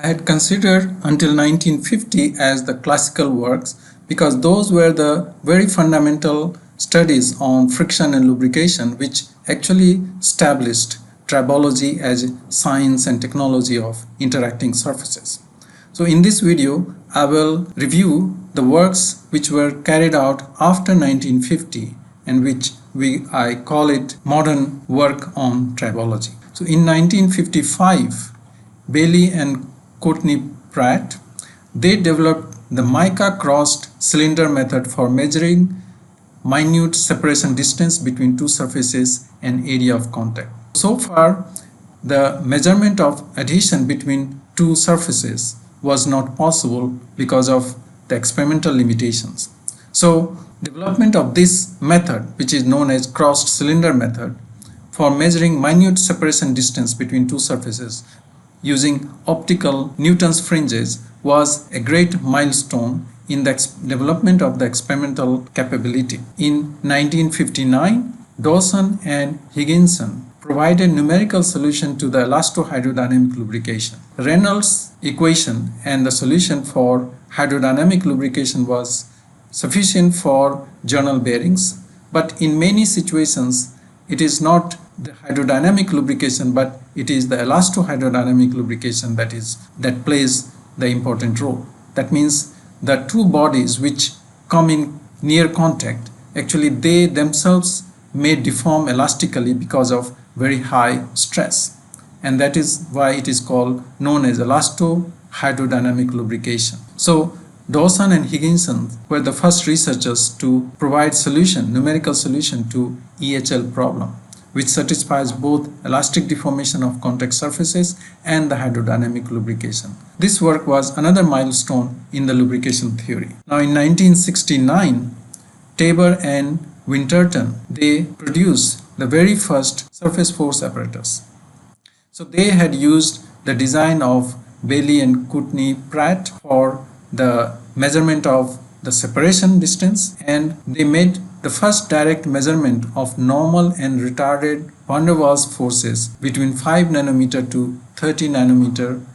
I had considered until 1950 as the classical works because those were the very fundamental studies on friction and lubrication which actually established tribology as a science and technology of interacting surfaces. So in this video, I will review the works which were carried out after 1950 and which I call it modern work on tribology. So in 1955, Bailey and Courtney Pratt, they developed the mica crossed cylinder method for measuring minute separation distance between two surfaces and area of contact. So far, the measurement of adhesion between two surfaces was not possible because of the experimental limitations. So, development of this method, which is known as crossed cylinder method, for measuring minute separation distance between two surfaces using optical Newton's fringes was a great milestone in the development of the experimental capability. In 1959, Dawson and Higginson provided numerical solution to the elasto-hydrodynamic lubrication. Reynolds' equation and the solution for hydrodynamic lubrication was sufficient for journal bearings, but in many situations it is not the hydrodynamic lubrication but it is the elasto-hydrodynamic lubrication that plays the important role. That means the two bodies which come in near contact, actually they themselves may deform elastically because of very high stress, and that is why it is known as elasto-hydrodynamic lubrication. So Dawson and Higginson were the first researchers to provide numerical solution to EHL problem, which satisfies both elastic deformation of contact surfaces and the hydrodynamic lubrication. This work was another milestone in the lubrication theory. Now in 1969, Tabor and Winterton, they produced the very first surface force apparatus. So they had used the design of Bailey and Courtney Pratt for the measurement of the separation distance, and they made the first direct measurement of normal and retarded van der Waals forces between 5 nanometer to 30 nanometer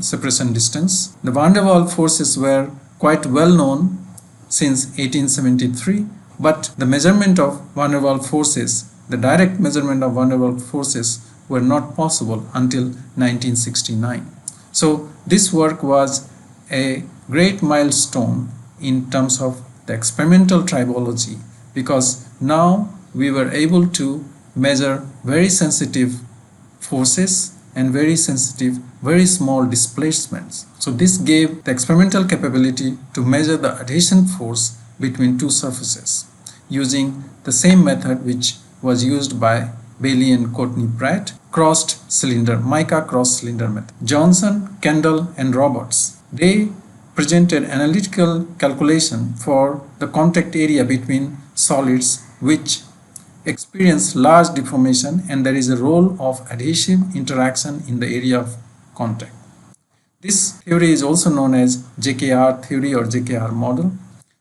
separation distance. The van der Waals forces were quite well known since 1873, but the measurement of van der Waals forces, the direct measurement of van der Waals forces were not possible until 1969. So this work was a great milestone in terms of the experimental tribology, because now we were able to measure very sensitive forces and very sensitive, very small displacements. So this gave the experimental capability to measure the adhesion force between two surfaces using the same method which was used by Bailey and Courtney Pratt, mica crossed cylinder method. Johnson, Kendall and Roberts, they presented analytical calculation for the contact area between solids which experience large deformation, and there is a role of adhesive interaction in the area of contact. This theory is also known as JKR theory or JKR model.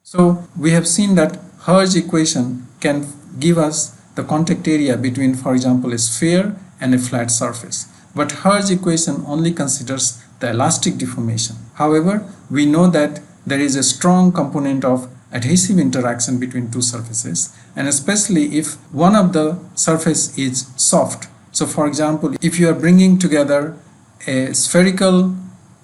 So we have seen that Hertz equation can give us the contact area between, for example, a sphere and a flat surface. But Hertz equation only considers the elastic deformation. However, we know that there is a strong component of adhesive interaction between two surfaces, and especially if one of the surface is soft. So for example, if you are bringing together a spherical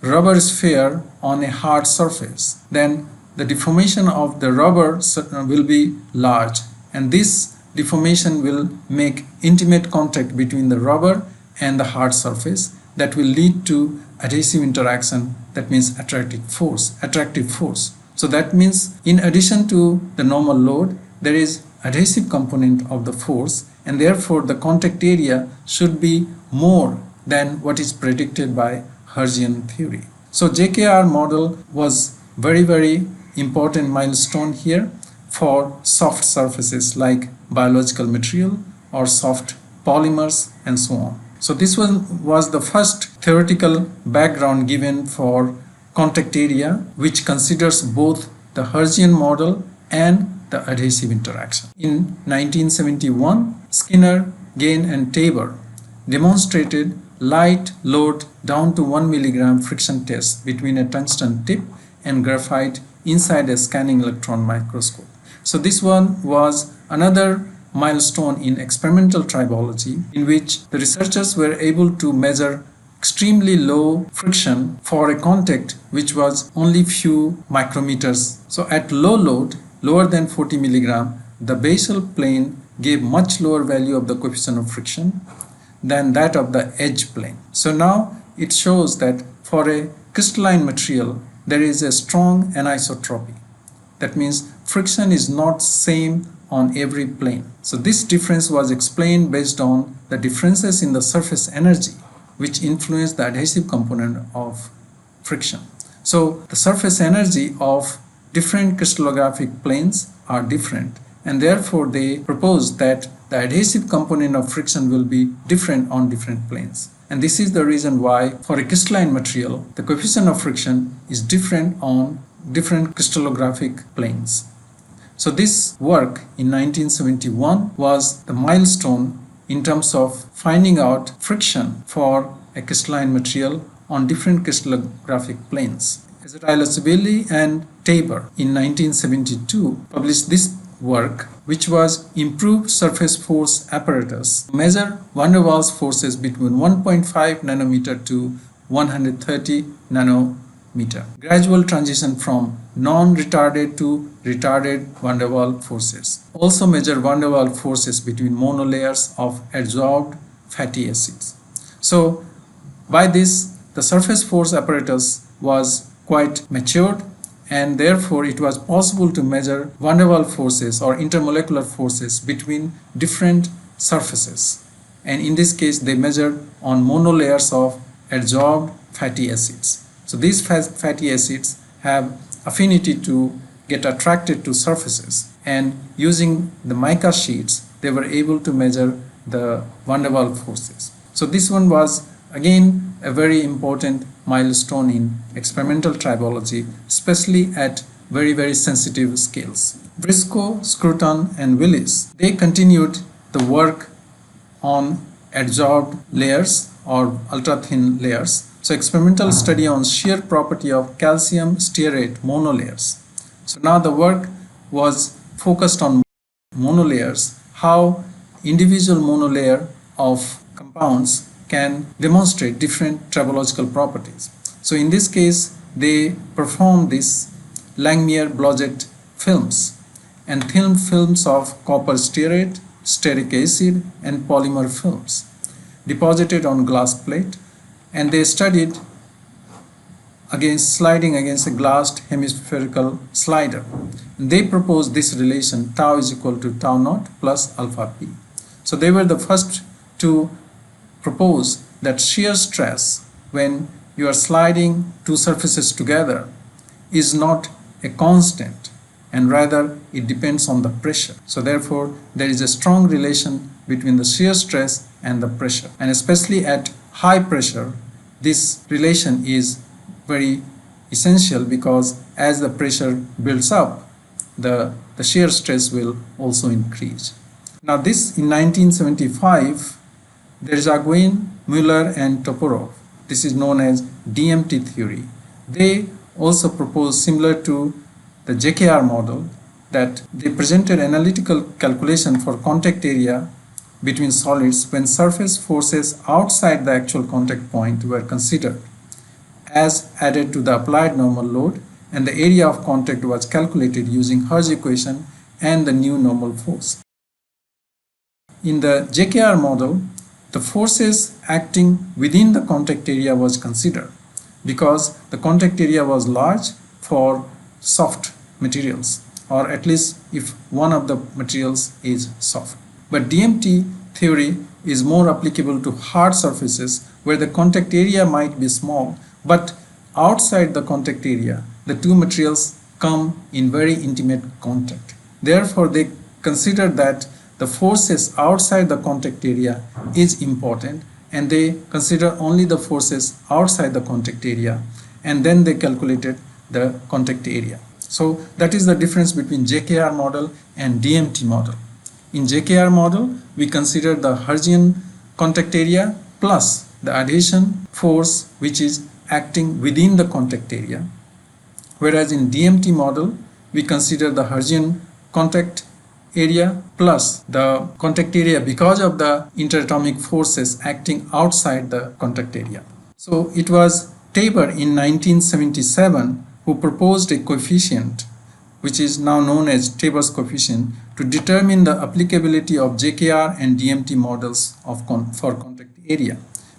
rubber sphere on a hard surface, then the deformation of the rubber will be large, and this deformation will make intimate contact between the rubber and the hard surface that will lead to adhesive interaction, that means attractive force. So that means in addition to the normal load, there is adhesive component of the force, and therefore the contact area should be more than what is predicted by Hertzian theory. So JKR model was very important milestone here for soft surfaces like biological material or soft polymers and so on. So this was the first theoretical background given for contact area, which considers both the Hertzian model and the adhesive interaction. In 1971, Skinner, Gain and Tabor demonstrated light load down to 1 milligram friction test between a tungsten tip and graphite inside a scanning electron microscope. So this one was another milestone in experimental tribology, in which the researchers were able to measure extremely low friction for a contact which was only few micrometers. So at low load, lower than 40 milligram, the basal plane gave much lower value of the coefficient of friction than that of the edge plane. So now it shows that for a crystalline material, there is a strong anisotropy. That means friction is not same on every plane. So this difference was explained based on the differences in the surface energy, which influence the adhesive component of friction. So the surface energy of different crystallographic planes are different, and therefore they propose that the adhesive component of friction will be different on different planes. And this is the reason why for a crystalline material, the coefficient of friction is different on different crystallographic planes. So this work in 1971 was the milestone in terms of finding out friction for a crystalline material on different crystallographic planes. Ezerhailu and Tabor in 1972 published this work, which was improved surface force apparatus to measure van der Waals forces between 1.5 nanometer to 130 nanometer. Gradual transition from non-retarded to retarded van der Waals forces. Also measure van der Waals forces between monolayers of adsorbed fatty acids. So by this, the surface force apparatus was quite matured, and therefore it was possible to measure van der Waals forces or intermolecular forces between different surfaces. And in this case, they measured on monolayers of adsorbed fatty acids. So these fatty acids have affinity to get attracted to surfaces, and using the mica sheets, they were able to measure the van der Waals forces. So this one was again a very important milestone in experimental tribology, especially at very sensitive scales. Briscoe, Scruton and Willis, they continued the work on adsorbed layers or ultra-thin layers. So experimental study on shear property of calcium stearate monolayers. So now the work was focused on monolayers, how individual monolayer of compounds can demonstrate different tribological properties. So in this case, they performed this Langmuir-Blodgett films and thin films of copper stearate, stearic acid and polymer films deposited on glass plate, and they studied sliding against a glassed hemispherical slider. And they proposed this relation tau is equal to tau naught plus alpha p. So they were the first to propose that shear stress when you are sliding two surfaces together is not a constant, and rather it depends on the pressure. So therefore there is a strong relation between the shear stress and the pressure, and especially at high pressure this relation is very essential, because as the pressure builds up, the shear stress will also increase. Now this in 1975, there is Arguin, Mueller and Toporov. This is known as DMT theory. They also proposed, similar to the JKR model, that they presented analytical calculation for contact area between solids when surface forces outside the actual contact point were considered as added to the applied normal load, and the area of contact was calculated using Hertz equation and the new normal force. In the JKR model, the forces acting within the contact area was considered, because the contact area was large for soft materials, or at least if one of the materials is soft. But DMT theory is more applicable to hard surfaces where the contact area might be small, but outside the contact area, the two materials come in very intimate contact. Therefore, they consider that the forces outside the contact area is important, and they consider only the forces outside the contact area, and then they calculated the contact area. So that is the difference between JKR model and DMT model. In JKR model, we consider the Hertzian contact area plus the adhesion force which is acting within the contact area, whereas in DMT model we consider the Hertzian contact area plus the contact area because of the interatomic forces acting outside the contact area. So it was Tabor in 1977 who proposed a coefficient which is now known as Tabor's coefficient to determine the applicability of JKR and DMT models for contact area,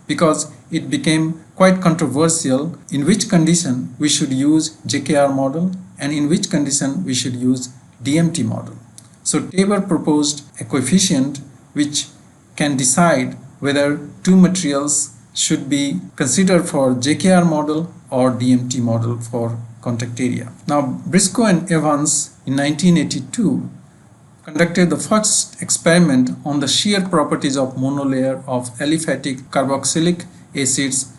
because it became quite controversial in which condition we should use JKR model and in which condition we should use DMT model. So Tabor proposed a coefficient which can decide whether two materials should be considered for JKR model or DMT model for contact area. Now Briscoe and Evans in 1982 conducted the first experiment on the shear properties of monolayer of aliphatic carboxylic acids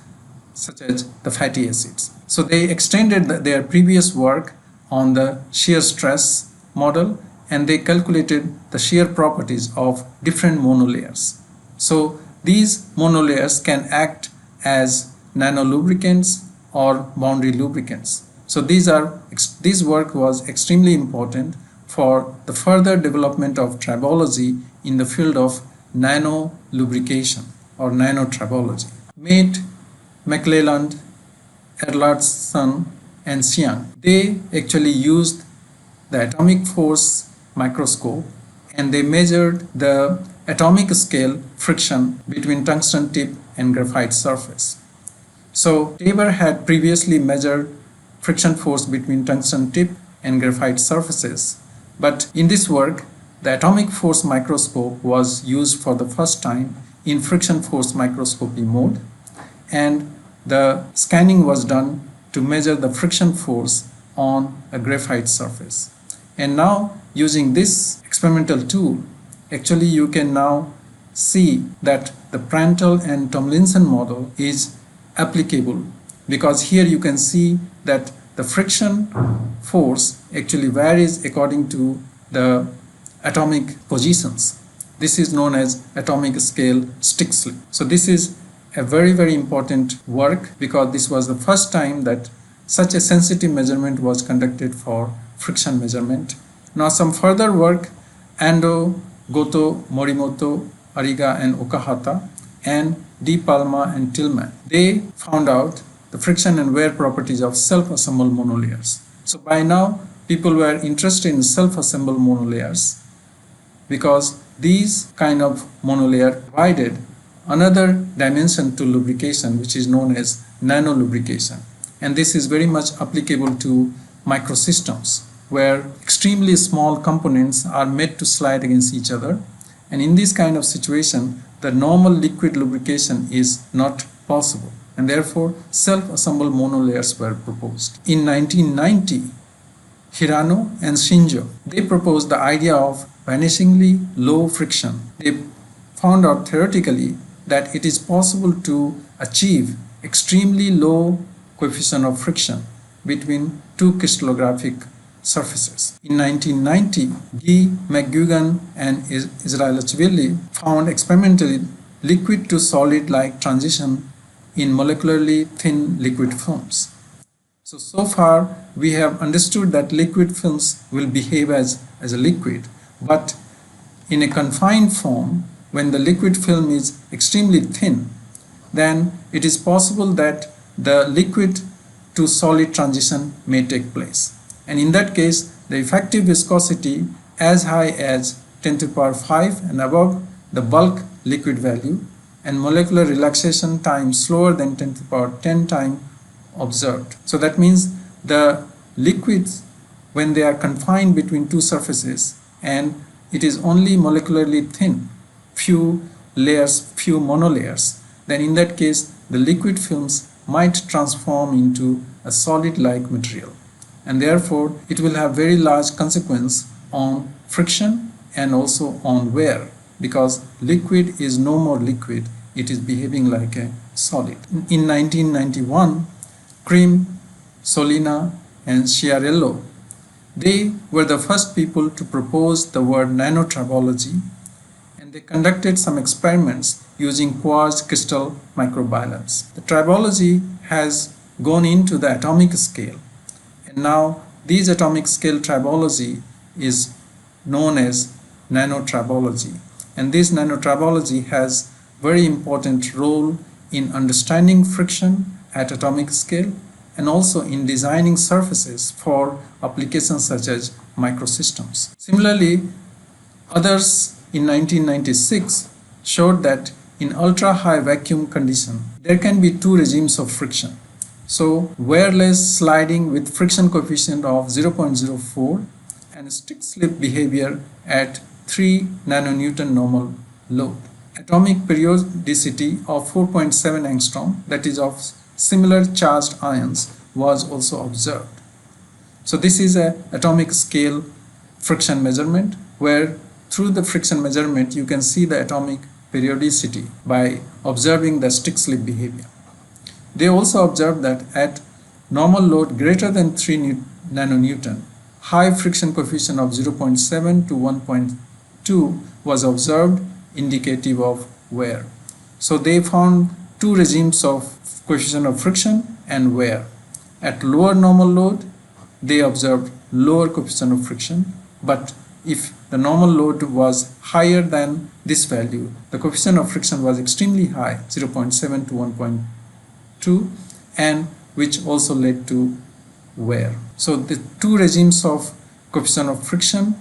such as the fatty acids. So they extended their previous work on the shear stress model and they calculated the shear properties of different monolayers. So these monolayers can act as nanolubricants or boundary lubricants. So this work was extremely important for the further development of tribology in the field of nanolubrication or nanotribology. Mate, McClelland, Erlandson and Xiang, they actually used the atomic force microscope and they measured the atomic scale friction between tungsten tip and graphite surface. So Tabor had previously measured friction force between tungsten tip and graphite surfaces, but in this work the atomic force microscope was used for the first time in friction force microscopy mode, and the scanning was done to measure the friction force on a graphite surface. And now using this experimental tool, actually you can now see that the Prandtl and Tomlinson model is applicable, because here you can see that the friction force actually varies according to the atomic positions. This is known as atomic scale stick slip. So this is a very important work because this was the first time that such a sensitive measurement was conducted for friction measurement. Now some further work, Ando, Goto, Morimoto, Ariga and Okahata and De Palma and Tillman, they found out the friction and wear properties of self-assembled monolayers. So by now people were interested in self-assembled monolayers because these kind of monolayer provided another dimension to lubrication which is known as nanolubrication, and this is very much applicable to microsystems where extremely small components are made to slide against each other, and in this kind of situation the normal liquid lubrication is not possible, and therefore self-assembled monolayers were proposed. In 1990, Hirano and Shinjo, they proposed the idea of vanishingly low friction. They found out theoretically that it is possible to achieve extremely low coefficient of friction between two crystallographic surfaces. In 1990, Guy, McGugan and Izraelashvili found experimentally liquid to solid like transition in molecularly thin liquid films. So far we have understood that liquid films will behave as a liquid, but in a confined form, when the liquid film is extremely thin, then it is possible that the liquid to solid transition may take place. And in that case, the effective viscosity as high as 10 to the power 5 and above the bulk liquid value, and molecular relaxation time slower than 10 to the power 10 time observed. So that means the liquids, when they are confined between two surfaces and it is only molecularly thin, few layers, few monolayers, then in that case the liquid films might transform into a solid-like material, and therefore it will have very large consequence on friction and also on wear, because liquid is no more liquid, it is behaving like a solid. In 1991, Krim, Solina and Schiarello, they were the first people to propose the word nanotribology, and and they conducted some experiments using quartz crystal microbalance. The tribology has gone into the atomic scale, and now these atomic scale tribology is known as nanotribology, and this nanotribology has very important role in understanding friction at atomic scale and also in designing surfaces for applications such as microsystems. Similarly, others in 1996 showed that in ultra-high vacuum condition, there can be two regimes of friction. So, wearless sliding with friction coefficient of 0.04 and stick slip behavior at 3 nanonewton normal load. Atomic periodicity of 4.7 angstrom, that is of similar charged ions, was also observed. So this is an atomic scale friction measurement where through the friction measurement you can see the atomic periodicity by observing the stick slip behavior. They also observed that at normal load greater than 3 nanonewton, high friction coefficient of 0.7 to 1.2 was observed, indicative of wear. So they found two regimes of coefficient of friction and wear. At lower normal load, they observed lower coefficient of friction, but if the normal load was higher than this value, the coefficient of friction was extremely high, 0.7 to 1.2, and which also led to wear. So the two regimes of coefficient of friction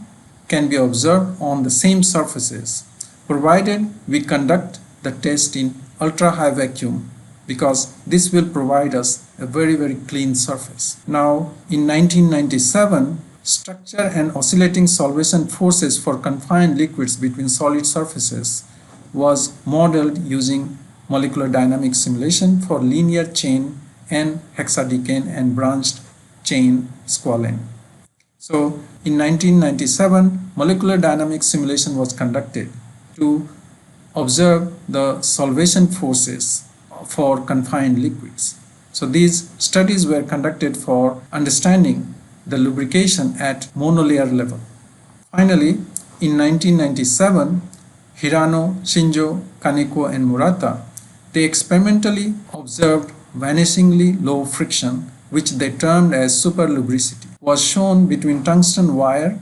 can be observed on the same surfaces, provided we conduct the test in ultra-high vacuum, because this will provide us a very clean surface. Now, in 1997, structure and oscillating solvation forces for confined liquids between solid surfaces was modeled using molecular dynamics simulation for linear chain and hexadecane and branched chain squalene. So, in 1997, molecular dynamics simulation was conducted to observe the solvation forces for confined liquids. So these studies were conducted for understanding the lubrication at monolayer level. Finally, in 1997, Hirano, Shinjo, Kaneko and Murata, they experimentally observed vanishingly low friction, which they termed as super lubricity, was shown between tungsten wire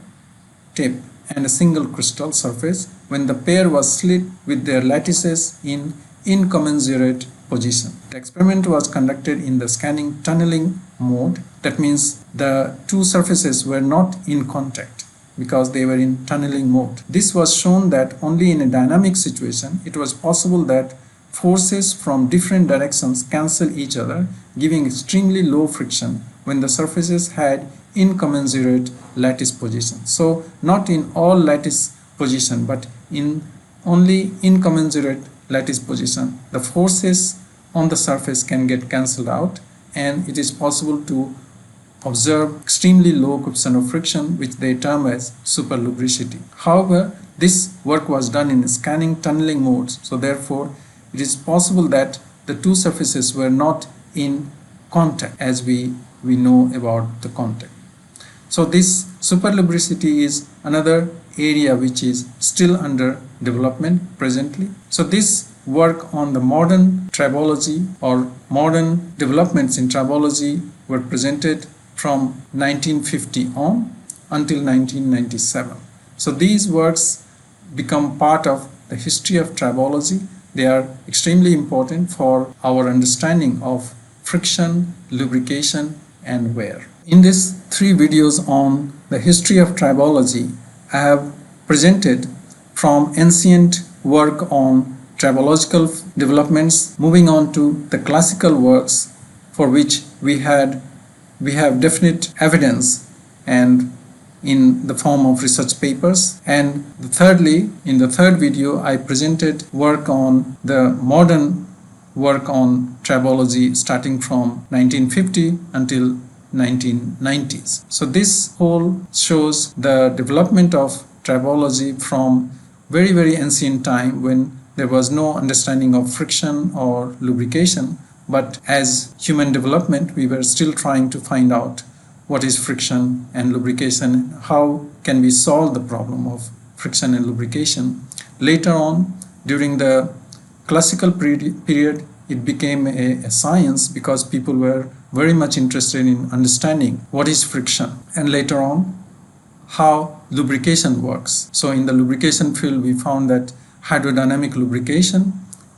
tip and a single crystal surface when the pair was slit with their lattices in incommensurate position. The experiment was conducted in the scanning tunneling mode. That means the two surfaces were not in contact because they were in tunneling mode. This was shown that only in a dynamic situation it was possible that forces from different directions cancel each other, giving extremely low friction when the surfaces had incommensurate lattice position. So not in all lattice position, but in only incommensurate lattice position, the forces on the surface can get cancelled out, and it is possible to observe extremely low coefficient of friction, which they term as super lubricity. However, this work was done in scanning tunneling modes, so therefore it is possible that the two surfaces were not in contact as we know about the contact. So this super lubricity is another area which is still under development presently. So this work on the modern tribology or modern developments in tribology were presented from 1950 on until 1997. So these works become part of the history of tribology. They are extremely important for our understanding of friction, lubrication, and wear. In these 3 videos on the history of tribology, I have presented from ancient work on tribological developments, moving on to the classical works for which we have definite evidence and in the form of research papers. And thirdly, in the third video, I presented work on the modern work on tribology starting from 1950 until 1990s. So this whole shows the development of tribology from very ancient time when there was no understanding of friction or lubrication, but as human development we were still trying to find out what is friction and lubrication, how can we solve the problem of friction and lubrication. later on, during the classical period, it became a science because people were very much interested in understanding what is friction, and later on how lubrication works. So in the lubrication field, we found that hydrodynamic lubrication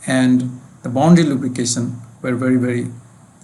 and the boundary lubrication were very, very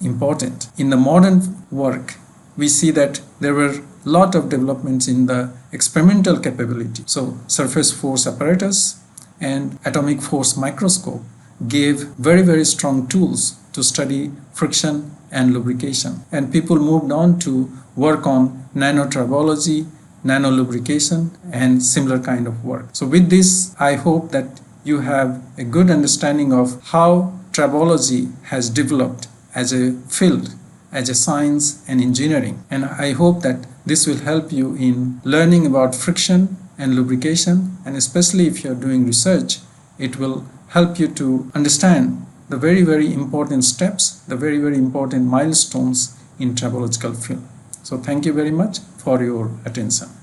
important. In the modern work, we see that there were a lot of developments in the experimental capability. So surface force apparatus and atomic force microscope gave very, very strong tools to study friction and lubrication. And people moved on to work on nanotribology, nanolubrication, and similar kind of work. So with this, I hope that you have a good understanding of how tribology has developed as a field, as a science and engineering. And I hope that this will help you in learning about friction and lubrication, and especially if you're doing research, it will help you to understand the very, very important steps, the very, very important milestones in tribological field. So thank you very much for your attention.